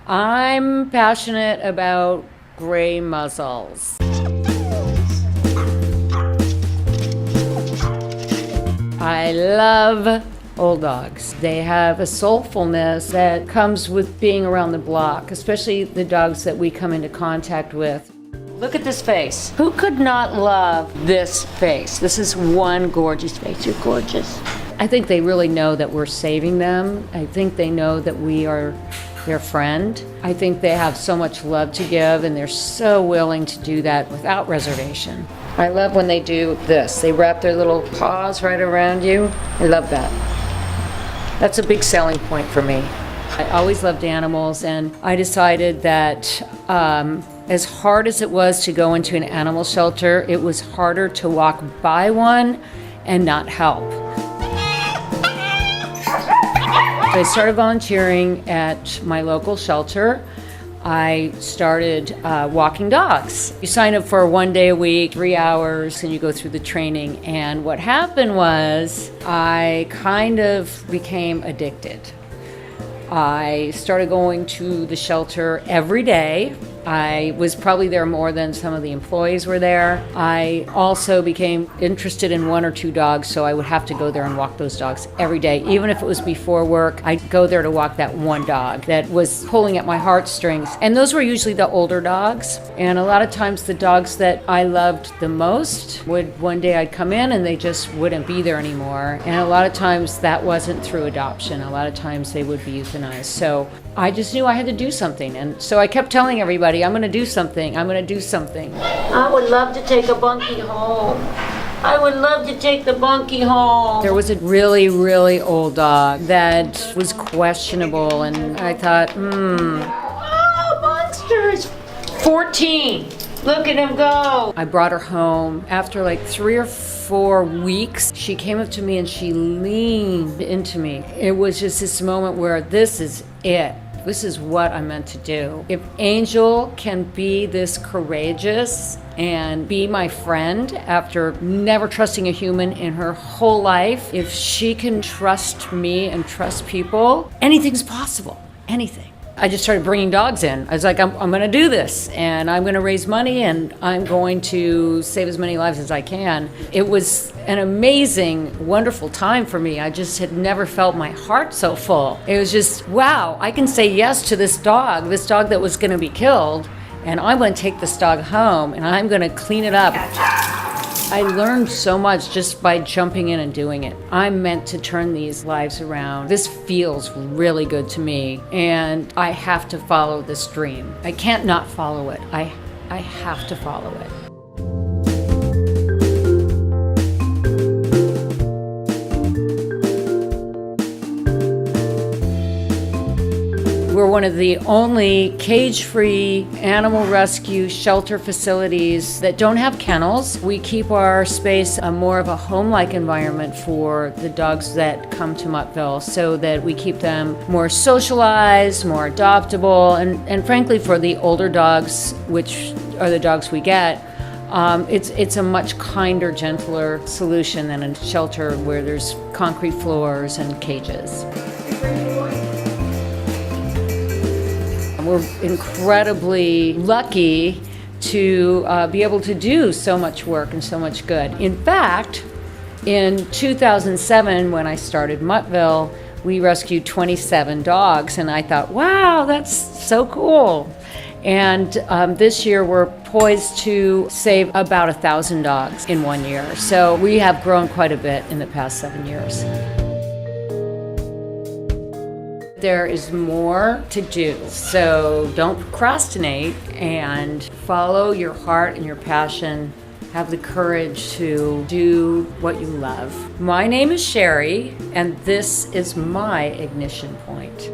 I'm passionate about gray muzzles. I love old dogs. They have a soulfulness that comes with being around the block, especially the dogs that we come into contact with. Look at this face. Who could not love this face? This is one gorgeous face. You're gorgeous. I think they really know that we're saving them. I think they know that we are their friend. I think they have so much love to give, and they're so willing to do that without reservation. I love when they do this. They wrap their little paws right around you. I love that. That's a big selling point for me. I always loved animals, and I decided that as hard as it was to go into an animal shelter, it was harder to walk by one and not help. I started volunteering at my local shelter. I started walking dogs. You sign up for 1 day a week, 3 hours, and you go through the training. And what happened was I kind of became addicted. I started going to the shelter every day. I was probably there more than some of the employees were there. I also became interested in 1 or 2 dogs, so I would have to go there and walk those dogs every day. Even if it was before work, I'd go there to walk that one dog that was pulling at my heartstrings. And those were usually the older dogs. And a lot of times the dogs that I loved the most would, one day I'd come in and they just wouldn't be there anymore. And a lot of times that wasn't through adoption. A lot of times they would be euthanized. So I just knew I had to do something. And so I kept telling everybody, I'm going to do something. I'm going to do something. I would love to take a bunkie home. I would love to take the bunkie home. There was a really, really old dog that was questionable, and I thought, oh, monsters. 14. Look at him go. I brought her home. After like 3 or 4 weeks, she came up to me and she leaned into me. It was just this moment where this is it. This is what I'm meant to do. If Angel can be this courageous and be my friend after never trusting a human in her whole life, if she can trust me and trust people, anything's possible. Anything. I just started bringing dogs in. I was like, I'm going to do this, and I'm going to raise money, and I'm going to save as many lives as I can. It was an amazing, wonderful time for me. I just had never felt my heart so full. It was just, wow, I can say yes to this dog that was going to be killed, and I'm going to take this dog home, and I'm going to clean it up. I learned so much just by jumping in and doing it. I'm meant to turn these lives around. This feels really good to me, and I have to follow this dream. I can't not follow it. I have to follow it. We're one of the only cage-free animal rescue shelter facilities that don't have kennels. We keep our space more of a home-like environment for the dogs that come to Muttville, so that we keep them more socialized, more adoptable, and frankly for the older dogs, which are the dogs we get, it's a much kinder, gentler solution than a shelter where there's concrete floors and cages. We're incredibly lucky to be able to do so much work and so much good. In fact, in 2007, when I started Muttville, we rescued 27 dogs, and I thought, wow, that's so cool. And this year we're poised to save about 1,000 dogs in 1 year. So we have grown quite a bit in the past 7 years. There is more to do, so don't procrastinate and follow your heart and your passion. Have the courage to do what you love. My name is Sherri, and this is my ignition point.